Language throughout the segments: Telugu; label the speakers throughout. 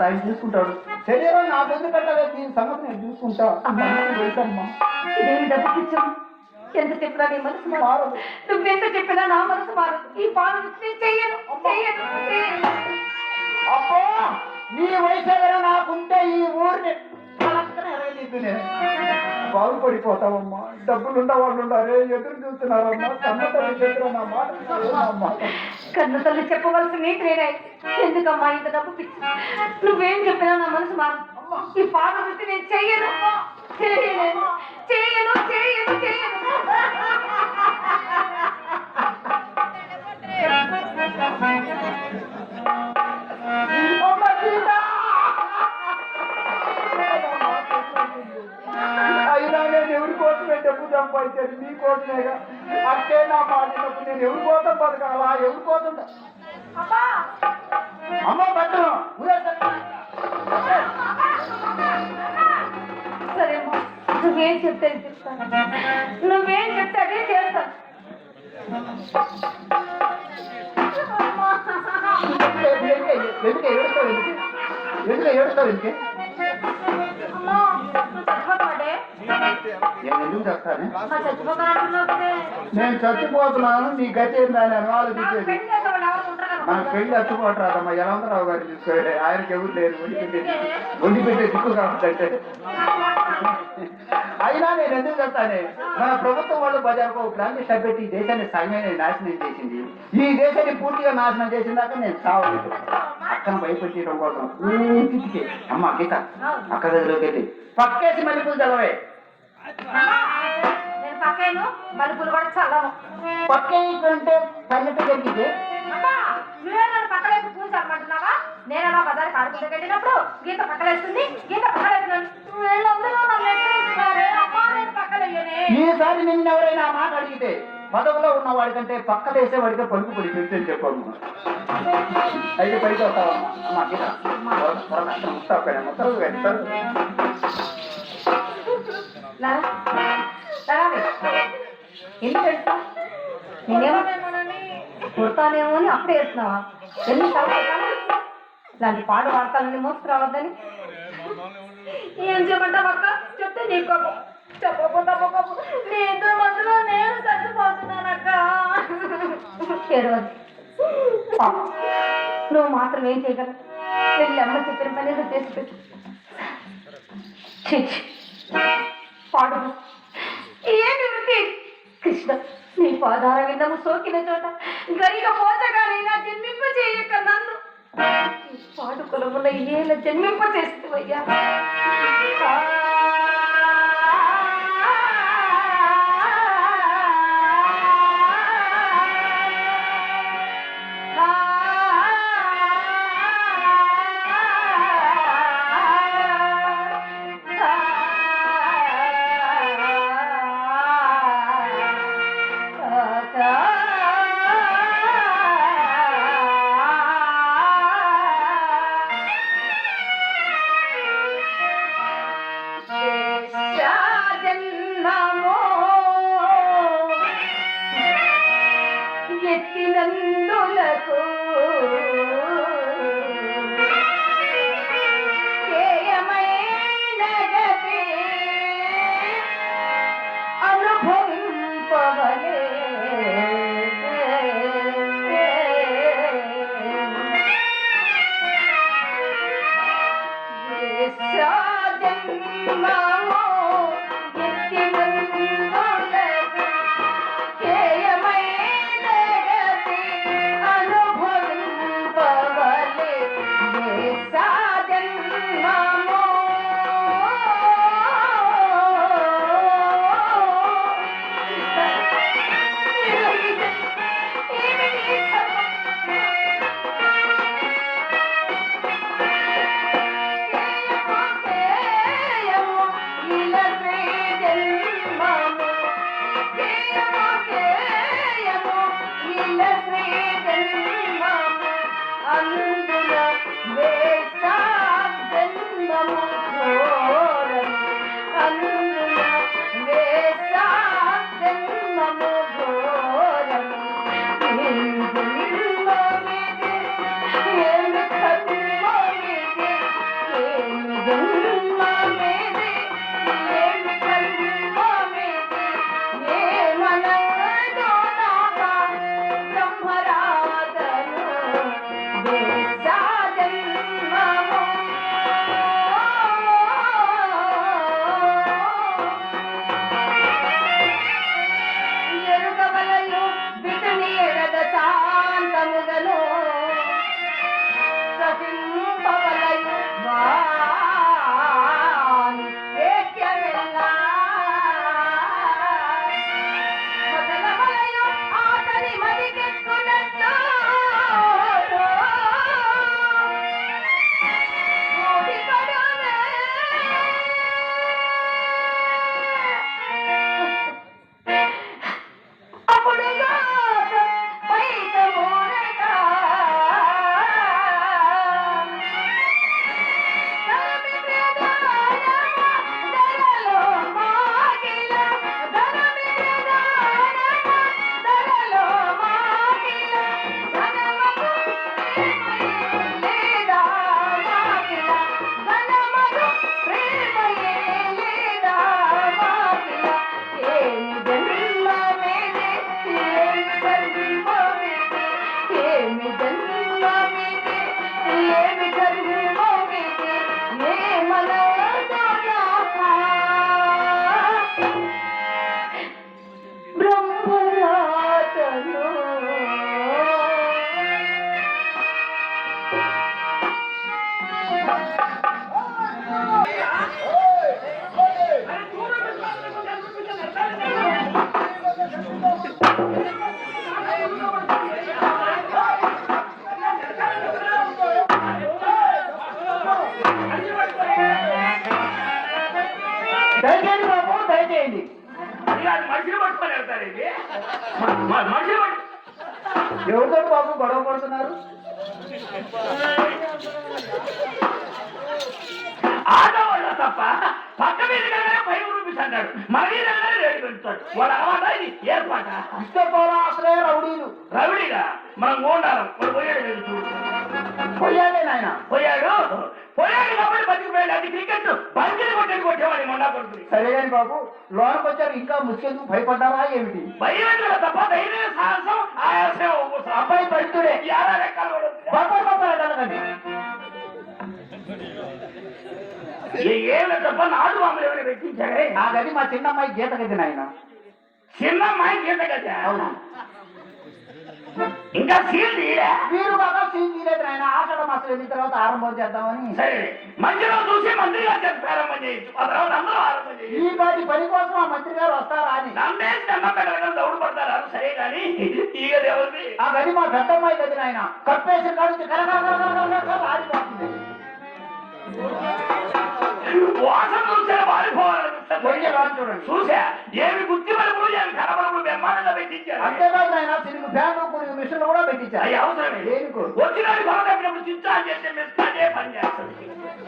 Speaker 1: ఆయన చూసుకుంటాడు. శరీరం నాకు ఎందుకు కట్టాలి, దీని సంగతి నేను చూసుకుంటా.
Speaker 2: ఇదేమి డబ్బు పిచ్చాం, ఎంత చెప్పినా నీ మనసు మారదు. నువ్వెంత చెప్పినా నా మనసు మారదు. ఈ పాలు నేను చెయ్యను చెయ్యను చెయ్యను.
Speaker 1: అబ్బో నీ వయసు నాకుంటే ఈ ఊరిని బాగుపడిపోతావమ్మా. డబ్బులు ఉన్న వాళ్ళు ఉండారే, ఎదురు చూస్తున్నారమ్మా.
Speaker 2: కన్ను తల్లి చెప్పవలసి నీకు నేనే. ఎందుకమ్మా ఇంత డబ్బు పిచ్చి? నువ్వేం చెప్పినా నా మనసు మారదు. ఈ పాట వృత్తి నేను చెయ్యను చెయ్యను చెయ్యను చెయ్యను చెయ్యను.
Speaker 1: అయినా నేను ఎవరి కోసమే డబ్బు సంపాదించాను, నీ కోసమేగా. అంటే నా మాటినప్పుడు నేను ఎవరి కోసం బతకాలా, ఎవరి కోసం? అమ్మ బట్టలు
Speaker 2: సరే అమ్మా, నువ్వేం చెప్తే చెప్తాను, నువ్వేం చెప్తే అదే చేస్తాను.
Speaker 1: ఎందుకు ఏడుస్తావు? ఎందుకు చెప్తాను? నేను చచ్చిపోతున్నాను, నీ గతి ఏందని ఆలోచించేది. మన పెళ్లి చచ్చిపోవట్రాదమ్మా. యలవంతరావు గారు చూసుకోండి, ఆయనకి ఎవరు లేరు. వండి పెట్టే దిక్కు కాబట్టి. అయినా నేను ఎందుకు చెప్తానే, మన ప్రభుత్వం వాళ్ళు బజార్కు ఒక ప్రాంతం సభ్యతి ఈ దేశాన్ని సగమే నాశనం చేసింది. ఈ దేశాన్ని పూర్తిగా నాశనం చేసిందాక నేను సావలేదు. అక్కను భయపెట్టడం కోసం ఊరికి అమ్మ గీత అక్క దగ్గరలోకి వెళ్ళి పక్కేసి మల్లెపూలు చల్లవే.
Speaker 2: నేను పక్కను మల్లెపూలు కూడా చల్లను.
Speaker 1: పక్కేంటే పల్లెట జరిగితే
Speaker 2: నువ్వే నన్ను పక్కలేసి పూలు చల్లమంటున్నావా? నేను అలా బజార్కి ఆడుకుంటూ వెళ్ళినప్పుడు గీత పక్కలేస్తుంది, గీత పక్కలేస్తున్నాను. వీళ్ళందరూ నన్ను ఎక్కడేస్తున్నారే, అమ్మా నేను పక్కలేయనే.
Speaker 1: ఈసారి నిన్న ఎవరైనా మాట అడిగితే పదవులో ఉన్న వాడికంటే పక్కలేసే వాడిగా పలుకు పడి తెలుసని చెప్పమ్మా. అయితే పైకి వస్తావమ్మా. అమ్మా గీత ముస్తావు కానీ ముస్తావు కానీ సార్
Speaker 2: ఎందుకు తెలుసా? నేనేమో కుడతానేమో అని అప్పుడే వేస్తున్నావా? ఎన్ని ఇలాంటి పాట వాడతానని మోసుకురావద్దని. ఏం చెప్పంటావు అక్క? చెప్తే నీ కోపం, చెప్పకపోతే కోపం. నీ ఇద్దరు మధ్యలో నేను చచ్చిపోతున్నానక్క. నువ్వు మాత్రం ఏం చేయగలవు? వెళ్ళి అమ్మ చెప్పిన పని ఏదో చేసి పెట్టు. పాడు ఏమి వృత్తి కృష్ణ, నీ పాదార విందము సోకిన చోట గరిగ పోచగానైనా జన్మింప చేయక నన్ను పాడు కులమున ఏళ్ళ జన్మింప చేస్తువయ్యా.
Speaker 3: కాదు మనిషిని పట్టుకొని వెళ్తారు ఇది మనిషిని పట్టు
Speaker 1: ఎవరితో బాబు గొడవ పడుతున్నారు?
Speaker 3: ఆటోవాళ్ళ తప్ప పక్క మీద రూపీస్ అంటాడు మన మీద రేటు పెంచుతాడు వాడు అలవాట ఇది ఏర్పాట
Speaker 1: ఇష్టపోరా అసలే రౌడీలు.
Speaker 3: రవిడిగా మనం గోండాలం వాడు పోయాడు లేదు చూడు
Speaker 1: పోయాడే నాయన.
Speaker 3: పోయాడు కాబట్టి బతికిపోయాడు అది క్రికెట్ బంతిని కొట్టేది కొట్టేవాడి మొండా కొడుతుంది
Speaker 1: సరే కానీ బాబు లోనికి వచ్చారు ఇంకా ముసుకెందుకు భయపడ్డారా ఏమిటి?
Speaker 3: భయం తప్ప ధైర్యం సాహసం ఆయాసం
Speaker 1: అబ్బాయి పడుతుడే
Speaker 3: ఎలా లెక్కలు
Speaker 1: అడగండి.
Speaker 3: ఏళ్ళ తప్ప నాడు మామూలు ఎవరైనా పెట్టించాడే
Speaker 1: ఆ గది మా చిన్నమ్మాయి గీత గది నాయన.
Speaker 3: చిన్నమ్మాయి గీత కదా ఇంకా సీల్ తీయడా
Speaker 1: వీరు బాగా సీన్ తీయలేదు నాయన. ఆషాఢ మాసం వెళ్ళిన తర్వాత ఆరంభం చేద్దామని.
Speaker 3: సరే మంచిలో చూసి మంత్రి గారు ప్రారంభం చేయొచ్చు ఆ తర్వాత అందరూ ఆరంభం చేయొచ్చు
Speaker 1: ఈ గారి పని కోసం ఆ మంత్రి గారు వస్తారా అని.
Speaker 3: నమ్మేసి నమ్మకం దౌడు పడతారు సరే కానీ ఈగ ఎవరిది
Speaker 1: ఆ గది మా పెద్దమ్మాయి గది నాయన. కప్పేసిన కాదు ఆడిపోతుంది.
Speaker 3: వాసన చూసే
Speaker 1: కొంచెం రాని చూడండి.
Speaker 3: చూసా ఏమి గుర్తి బలుపులు ఏమి కనబలుపులు బ్రహ్మాండంగా పెట్టించారు
Speaker 1: అంతేకాదు నాయన సిరుగు ఫ్యాన్ కొన్ని మిషన్లు కూడా పెట్టించారు.
Speaker 3: అవి అవసరమే
Speaker 1: దేనికో
Speaker 3: వచ్చిన తప్పినప్పుడు చిచ్చా చేస్తే మిస్టాడే పని చేస్తుంది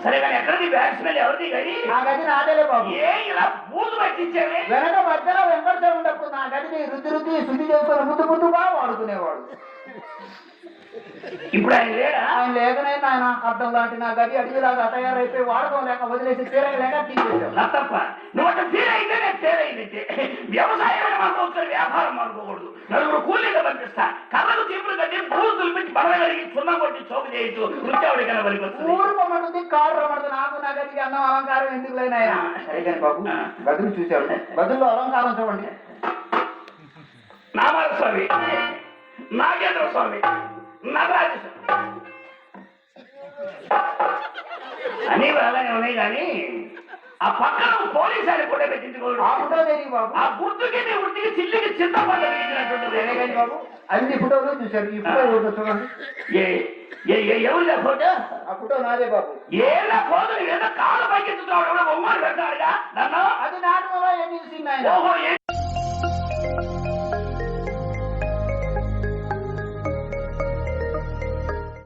Speaker 3: సరే కానీ ఎక్కడిది బ్యాట్స్మెన్ ఎవరిది కానీ
Speaker 1: ఆ గది నాదేలే బాబు.
Speaker 3: ఏ ఇలా బూజు పెట్టించేవి
Speaker 1: వెనక మధ్యలో వెంకటేశ్వర ఉన్నప్పుడు నా గదిని రుద్ది శుద్ధి చేసుకొని ముద్దుగా వాడుకునేవాడు.
Speaker 3: ఇప్పుడు ఆయన లేడా
Speaker 1: ఆయన లేకనైనా ఆయన అర్థం లాంటి నా గది అడిగిలాగా తయారైపోయి వాడకం లేక వదిలేసి తీరగలేక తీసేసాడు.
Speaker 3: నా తప్ప నువ్వు అంటే ఫీల్ అయితే నేను ఫెయిల్ అయినట్టే వ్యవసాయం అనుకోవచ్చు వ్యాపారం అనుకోకూడదు నలుగురు కూలీగా పంపిస్తా కళ్ళకు చీపులు కట్టి పూలు తులిపించి బల కలిగి సున్నం కొట్టి చోకు చేయొచ్చు నృత్యావుడికైనా పనికి వస్తుంది
Speaker 1: ఊరు పొమ్మటుంది కారు రమ్మడుతుంది. నాకు నా గదికి అన్నం అలంకారం ఎందుకు లేని ఆయన. సరే కానీ బాబు గదులు చూశాడు. గదుల్లో అలంకారం చూడండి.
Speaker 3: నామాల స్వామి నాగేంద్ర స్వామి నటరాజ అన్ని అలాగే ఉన్నాయి కానీ ఆ పక్కన పోలీసు ఆయన కూడా పెట్టించుకోడు
Speaker 1: ఆ ఫోటో తెలియదు బాబు.
Speaker 3: ఆ గుర్తుకి నీ ఉట్టికి చిల్లికి చింతపండు
Speaker 1: సరే కానీ బాబు అన్ని ఫోటోలు చూశారు. ఈ ఫోటో చూడండి.
Speaker 3: ఎవరిదా ఫోటో
Speaker 1: ఆ ఫోటో నాదే బాబు.
Speaker 3: ఏళ్ళ ఫోటో ఏదో కాళ్ళ పైకి ఎత్తుతాడు బొమ్మలు పెట్టాడుగా నన్ను
Speaker 1: అది నాటకంలో ఎన్ని చూసింది ఆయన.
Speaker 3: ఓహో